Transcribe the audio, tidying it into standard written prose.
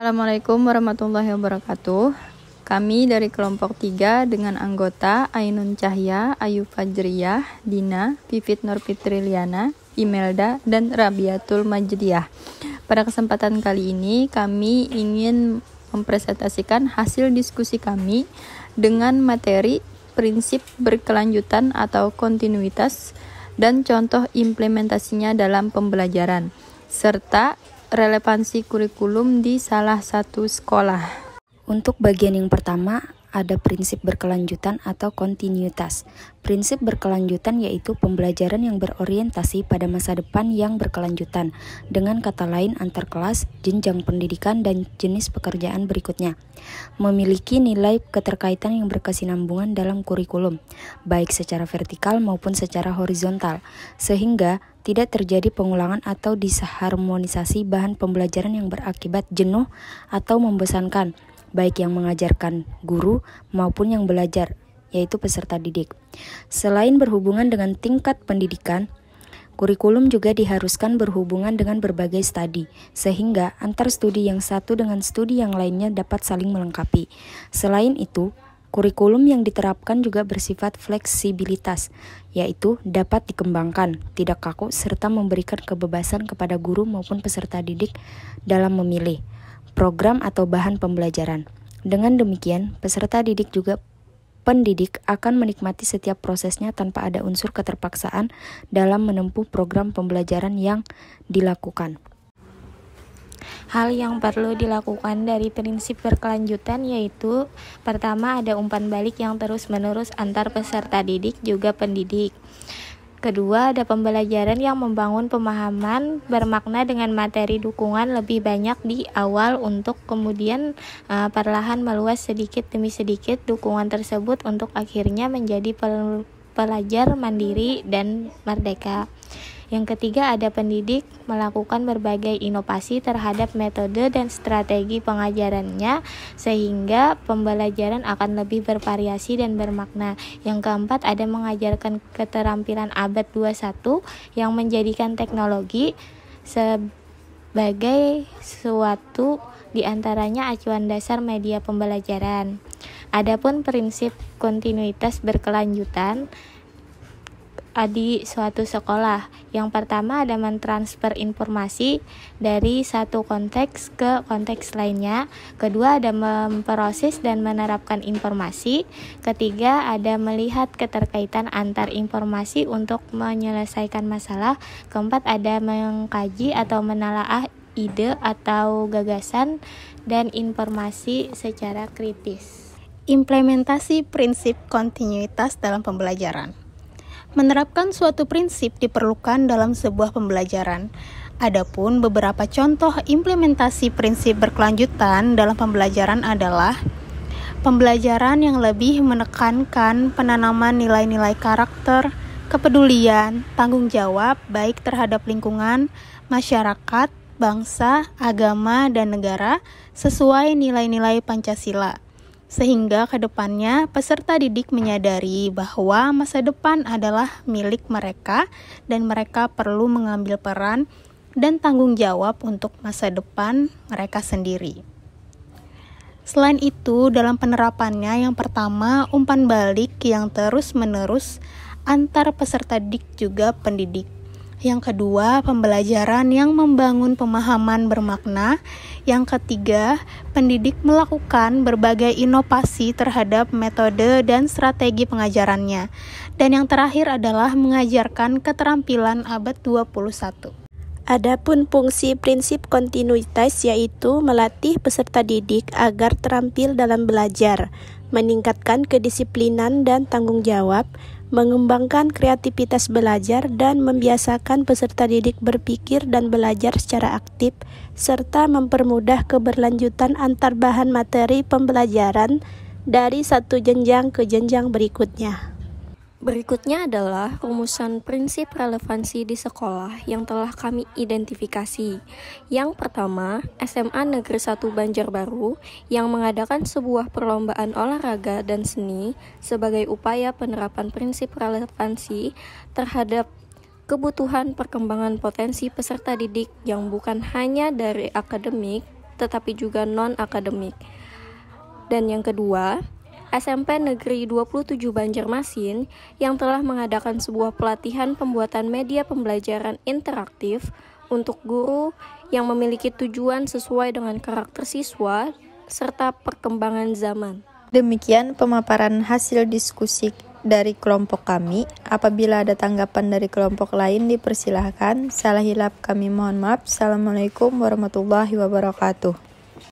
Assalamualaikum warahmatullahi wabarakatuh. Kami dari kelompok 3 dengan anggota Ainun Cahya, Ayu Fajriyah, Dina, Vivit Nurfitriliana, Imelda, dan Rabiatul Majdiah. Pada kesempatan kali ini kami ingin mempresentasikan hasil diskusi kami dengan materi prinsip berkelanjutan atau kontinuitas dan contoh implementasinya dalam pembelajaran, serta relevansi kurikulum di salah satu sekolah. Untuk bagian yang pertama, ada prinsip berkelanjutan atau kontinuitas. Prinsip berkelanjutan yaitu pembelajaran yang berorientasi pada masa depan yang berkelanjutan, dengan kata lain antar kelas, jenjang pendidikan, dan jenis pekerjaan berikutnya. Memiliki nilai keterkaitan yang berkesinambungan dalam kurikulum, baik secara vertikal maupun secara horizontal, sehingga tidak terjadi pengulangan atau disharmonisasi bahan pembelajaran yang berakibat jenuh atau membosankan, baik yang mengajarkan guru maupun yang belajar, yaitu peserta didik. Selain berhubungan dengan tingkat pendidikan, kurikulum juga diharuskan berhubungan dengan berbagai studi, sehingga antar studi yang satu dengan studi yang lainnya dapat saling melengkapi. Selain itu, kurikulum yang diterapkan juga bersifat fleksibilitas, yaitu dapat dikembangkan, tidak kaku, serta memberikan kebebasan kepada guru maupun peserta didik dalam memilih program atau bahan pembelajaran. Dengan demikian, peserta didik juga pendidik akan menikmati setiap prosesnya tanpa ada unsur keterpaksaan dalam menempuh program pembelajaran yang dilakukan. Hal yang perlu dilakukan dari prinsip berkelanjutan yaitu pertama, ada umpan balik yang terus-menerus antar peserta didik juga pendidik. Kedua, ada pembelajaran yang membangun pemahaman bermakna dengan materi dukungan lebih banyak di awal untuk kemudian perlahan meluas sedikit demi sedikit dukungan tersebut untuk akhirnya menjadi pelajar mandiri dan merdeka. Yang ketiga, ada pendidik melakukan berbagai inovasi terhadap metode dan strategi pengajarannya sehingga pembelajaran akan lebih bervariasi dan bermakna. Yang keempat, ada mengajarkan keterampilan abad 21 yang menjadikan teknologi sebagai suatu diantaranya acuan dasar media pembelajaran. Adapun prinsip kontinuitas berkelanjutan di suatu sekolah. Yang pertama, ada mentransfer informasi dari satu konteks ke konteks lainnya. Kedua, ada memproses dan menerapkan informasi. Ketiga, ada melihat keterkaitan antar informasi untuk menyelesaikan masalah. Keempat, ada mengkaji atau menelaah ide atau gagasan dan informasi secara kritis. Implementasi prinsip kontinuitas dalam pembelajaran. Menerapkan suatu prinsip diperlukan dalam sebuah pembelajaran. Adapun beberapa contoh implementasi prinsip berkelanjutan dalam pembelajaran adalah pembelajaran yang lebih menekankan penanaman nilai-nilai karakter, kepedulian, tanggung jawab baik terhadap lingkungan, masyarakat, bangsa, agama, dan negara sesuai nilai-nilai Pancasila. Sehingga ke depannya peserta didik menyadari bahwa masa depan adalah milik mereka dan mereka perlu mengambil peran dan tanggung jawab untuk masa depan mereka sendiri. Selain itu, dalam penerapannya yang pertama, umpan balik yang terus-menerus antar peserta didik juga pendidik. Yang kedua, pembelajaran yang membangun pemahaman bermakna. Yang ketiga, pendidik melakukan berbagai inovasi terhadap metode dan strategi pengajarannya. Dan yang terakhir adalah mengajarkan keterampilan abad 21. Adapun fungsi prinsip kontinuitas yaitu melatih peserta didik agar terampil dalam belajar, meningkatkan kedisiplinan dan tanggung jawab, mengembangkan kreativitas belajar dan membiasakan peserta didik berpikir dan belajar secara aktif, serta mempermudah keberlanjutan antar bahan materi pembelajaran dari satu jenjang ke jenjang berikutnya. Berikutnya adalah rumusan prinsip relevansi di sekolah yang telah kami identifikasi. Yang pertama, SMA Negeri 1 Banjarbaru yang mengadakan sebuah perlombaan olahraga dan seni sebagai upaya penerapan prinsip relevansi terhadap kebutuhan perkembangan potensi peserta didik yang bukan hanya dari akademik, tetapi juga non-akademik. Dan yang kedua, SMP Negeri 27 Banjarmasin yang telah mengadakan sebuah pelatihan pembuatan media pembelajaran interaktif untuk guru yang memiliki tujuan sesuai dengan karakter siswa serta perkembangan zaman. Demikian pemaparan hasil diskusi dari kelompok kami. Apabila ada tanggapan dari kelompok lain dipersilahkan. Salah hilap kami mohon maaf. Assalamualaikum warahmatullahi wabarakatuh.